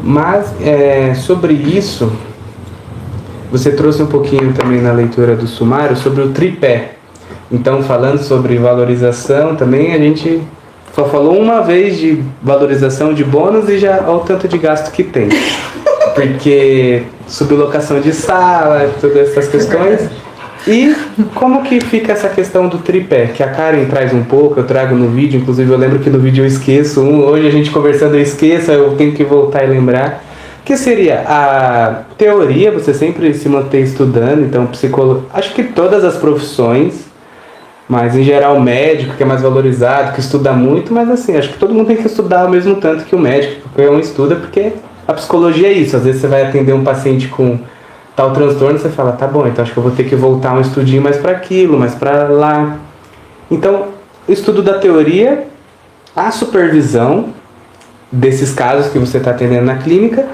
Mas sobre isso, você trouxe um pouquinho também na leitura do sumário sobre o tripé. Então, falando sobre valorização também, a gente só falou uma vez de valorização de bônus e já olha o tanto de gasto que tem. Porque sublocação de sala, todas essas questões. E como que fica essa questão do tripé? Que a Karen traz um pouco, eu trago no vídeo, inclusive eu lembro que no vídeo eu esqueço, hoje a gente conversando eu esqueço, eu tenho que voltar e lembrar. Que seria a teoria, você sempre se manter estudando, então psicólogo, acho que todas as profissões, mas em geral o médico que é mais valorizado, que estuda muito, mas assim, acho que todo mundo tem que estudar ao mesmo tanto que o médico, porque um estuda, porque a psicologia é isso, às vezes você vai atender um paciente com tal transtorno, você fala, tá bom, então acho que eu vou ter que voltar um estudinho mais para aquilo, mais para lá. Então, o estudo da teoria, a supervisão desses casos que você está atendendo na clínica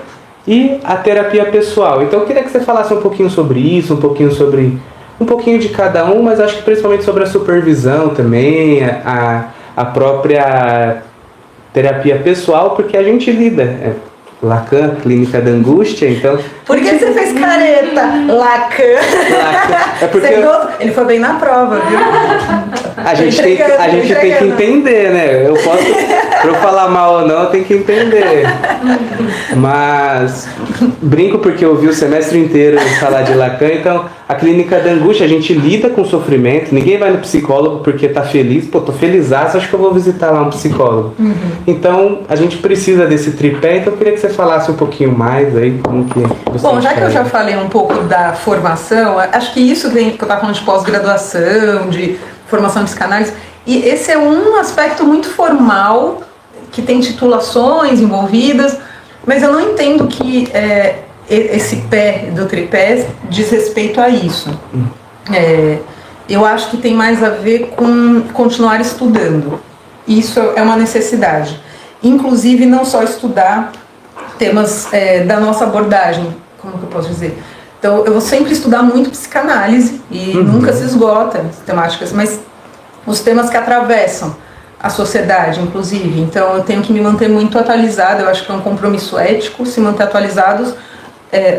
e a terapia pessoal. Então, eu queria que você falasse um pouquinho sobre isso, um pouquinho de cada um, mas acho que principalmente sobre a supervisão também, a própria terapia pessoal, porque a gente lida... Lacan, Clínica da Angústia, então... Por que você fez careta? Lacan. É porque ele foi bem na prova, viu? A gente tem que entender, né? Pra eu falar mal ou não, eu tenho que entender. Mas brinco porque eu vi o semestre inteiro falar de Lacan, então a Clínica da Angústia, a gente lida com sofrimento, ninguém vai no psicólogo porque tá feliz, pô, tô felizaço, acho que eu vou visitar lá um psicólogo. Uhum. Então, a gente precisa desse tripé, então eu queria que você falasse um pouquinho mais aí, como que você Bom, já que eu já falei um pouco da formação, acho que isso que eu estava falando de pós-graduação, de formação em psicanálise, e esse é um aspecto muito formal, que tem titulações envolvidas, mas eu não entendo que esse pé do tripé diz respeito a isso. Eu acho que tem mais a ver com continuar estudando. Isso é uma necessidade. Inclusive, não só estudar temas da nossa abordagem, como que eu posso dizer? Então, eu vou sempre estudar muito psicanálise e nunca se esgota as temáticas, mas os temas que atravessam a sociedade, inclusive. Então, eu tenho que me manter muito atualizada, eu acho que é um compromisso ético se manter atualizados,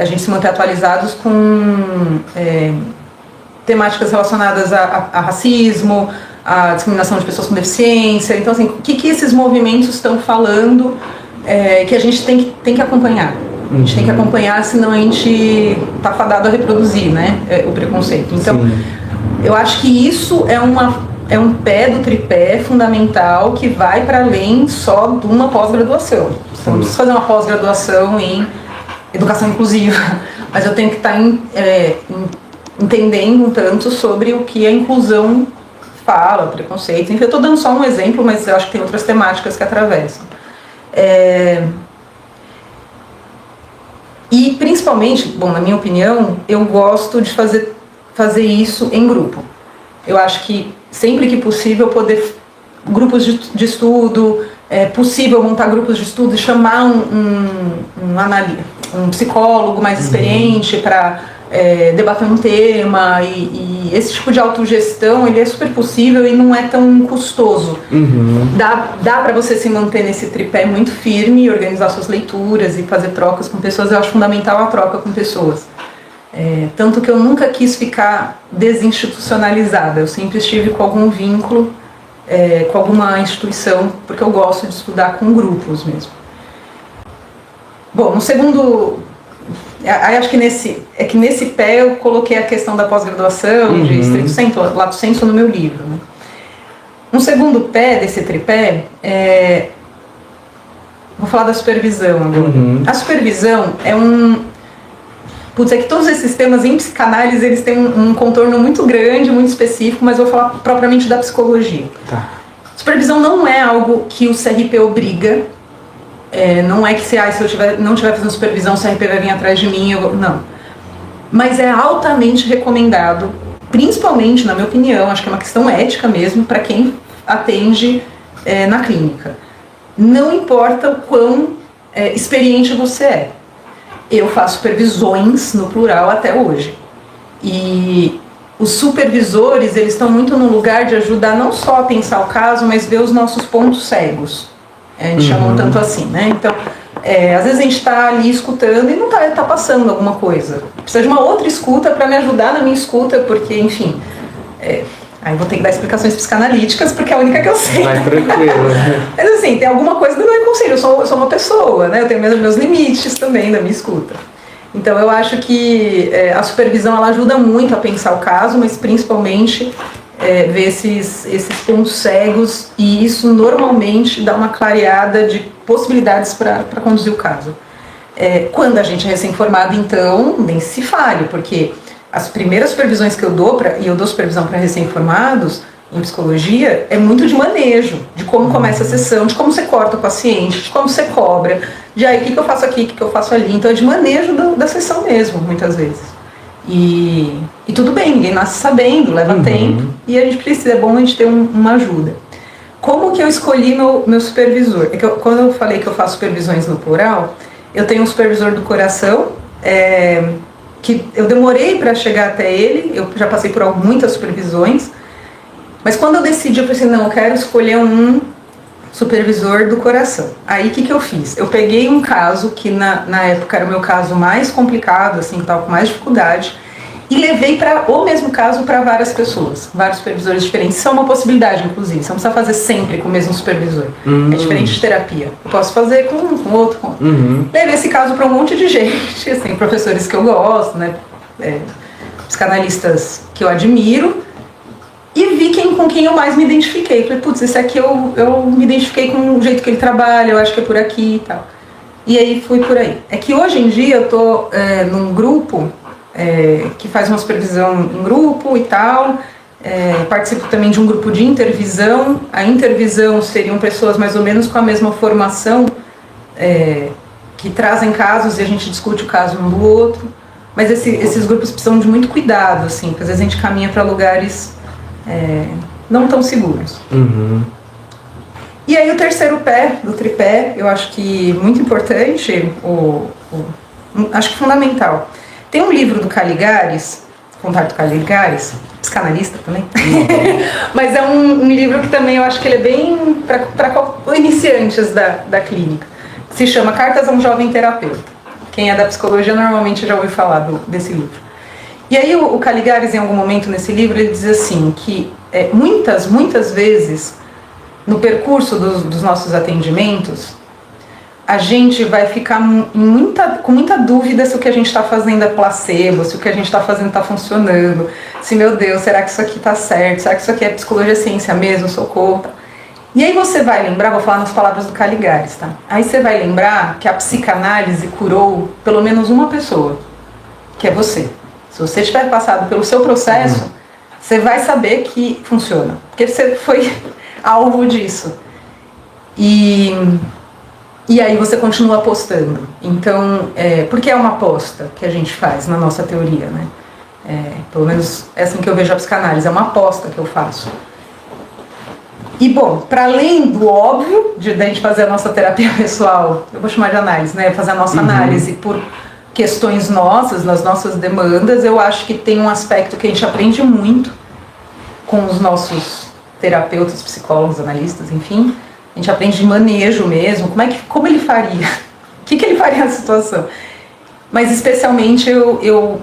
a gente se manter atualizados com temáticas relacionadas a racismo, a discriminação de pessoas com deficiência. Então, assim, o que esses movimentos estão falando que a gente tem que acompanhar. A gente tem que acompanhar, senão a gente está fadado a reproduzir, né, o preconceito. Então, eu acho que isso é um pé do tripé fundamental que vai para além só de uma pós-graduação. Então, eu preciso fazer uma pós-graduação em educação inclusiva, mas eu tenho que estar entendendo um tanto sobre o que a inclusão fala, preconceito. Enfim, eu estou dando só um exemplo, mas eu acho que tem outras temáticas que atravessam. E principalmente, bom, na minha opinião, eu gosto de fazer isso em grupo. Eu acho que sempre que possível poder grupos de estudo, é possível montar grupos de estudo e chamar um psicólogo mais experiente para debater um tema, e esse tipo de autogestão ele é super possível e não é tão custoso. Dá para você se manter nesse tripé muito firme, organizar suas leituras e fazer trocas com pessoas. Eu acho fundamental a troca com pessoas. Tanto que eu nunca quis ficar desinstitucionalizada, eu sempre estive com algum vínculo com alguma instituição, porque eu gosto de estudar com grupos mesmo. Bom, no segundo... Aí acho que nesse pé eu coloquei a questão da pós-graduação, de stricto sensu, lato sensu no meu livro. Né? Um segundo pé desse tripé vou falar da supervisão agora. A supervisão é é que todos esses temas em psicanálise eles têm um contorno muito grande, muito específico, mas eu vou falar propriamente da psicologia. Tá. Supervisão não é algo que o CRP obriga. Não é que se eu não estiver fazendo supervisão, o CRP vai vir atrás de mim, não. Mas é altamente recomendado, principalmente, na minha opinião, acho que é uma questão ética mesmo, para quem atende na clínica. Não importa o quão experiente você é. Eu faço supervisões, no plural, até hoje. E os supervisores, eles estão muito no lugar de ajudar não só a pensar o caso, mas ver os nossos pontos cegos. A gente chama um tanto assim, né? Então, Às vezes a gente está ali escutando e não tá passando alguma coisa. Precisa de uma outra escuta para me ajudar na minha escuta, porque, enfim... Aí vou ter que dar explicações psicanalíticas, porque é a única que eu sei. Mais tranquilo. Mas assim, tem alguma coisa que não é conselho, eu sou uma pessoa, né? Eu tenho meus limites também da minha escuta. Então eu acho que a supervisão ela ajuda muito a pensar o caso, mas principalmente ver esses pontos cegos, e isso normalmente dá uma clareada de possibilidades para conduzir o caso. Quando a gente é recém-formado, então, nem se fale, porque as primeiras supervisões que eu dou, e eu dou supervisão para recém-formados em psicologia, é muito de manejo, de como começa a sessão, de como você corta o paciente, de como você cobra, de aí o que eu faço aqui, o que eu faço ali. Então é de manejo da sessão mesmo, muitas vezes. E tudo bem, ninguém nasce sabendo, leva tempo, e a gente precisa, é bom a gente ter uma ajuda. Como que eu escolhi meu supervisor? Quando eu falei que eu faço supervisões no plural, eu tenho um supervisor do coração, que eu demorei para chegar até ele, eu já passei por muitas supervisões, mas quando eu decidi, eu pensei, não, eu quero escolher um supervisor do coração. Aí o que eu fiz? Eu peguei um caso que na época era o meu caso mais complicado, assim, que estava com mais dificuldade, e levei o mesmo caso para várias pessoas, vários supervisores diferentes. Isso é uma possibilidade, inclusive, você não precisa fazer sempre com o mesmo supervisor. É diferente de terapia. Eu posso fazer com outro. Levei esse caso para um monte de gente, assim, professores que eu gosto, né, psicanalistas que eu admiro, e vi com quem eu mais me identifiquei. Falei, putz, esse aqui eu me identifiquei com o jeito que ele trabalha, eu acho que é por aqui e tal. E aí fui por aí. É que hoje em dia eu tô num grupo que faz uma supervisão em grupo e tal. Participo também de um grupo de intervisão. A intervisão seriam pessoas mais ou menos com a mesma formação, que trazem casos e a gente discute o caso um do outro. Mas esses grupos precisam de muito cuidado, assim, porque às vezes a gente caminha para lugares não tão seguros. E aí o terceiro pé do tripé, eu acho que muito importante, acho que fundamental. Tem um livro do Caligares, Contato Caligares, psicanalista também, mas é um livro que também eu acho que ele é bem para iniciantes da clínica. Se chama Cartas a um Jovem Terapeuta. Quem é da psicologia normalmente já ouviu falar desse livro. E aí o Caligares, em algum momento nesse livro, ele diz assim, que muitas vezes, no percurso dos nossos atendimentos, a gente vai ficar com muita dúvida se o que a gente está fazendo é placebo, se o que a gente está fazendo está funcionando, se, meu Deus, será que isso aqui está certo, será que isso aqui é psicologia ciência mesmo, socorro. E aí você vai lembrar, vou falar nas palavras do Caligares, tá? Aí você vai lembrar que a psicanálise curou pelo menos uma pessoa, que é você. Se você tiver passado pelo seu processo, você vai saber que funciona, porque você foi alvo disso. E aí você continua apostando. Então, porque é uma aposta que a gente faz na nossa teoria, né? Pelo menos é assim que eu vejo a psicanálise, é uma aposta que eu faço. E, bom, para além do óbvio de a gente fazer a nossa terapia pessoal, eu vou chamar de análise, né? Fazer a nossa análise por questões nossas, nas nossas demandas, eu acho que tem um aspecto que a gente aprende muito com os nossos terapeutas, psicólogos, analistas, enfim. A gente aprende de manejo mesmo, como ele faria, o que ele faria na situação. Mas especialmente,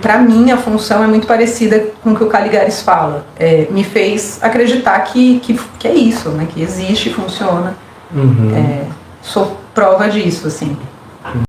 para mim, a função é muito parecida com o que o Caligares fala. Me fez acreditar que é isso, né? Que existe, funciona. Sou prova disso, assim.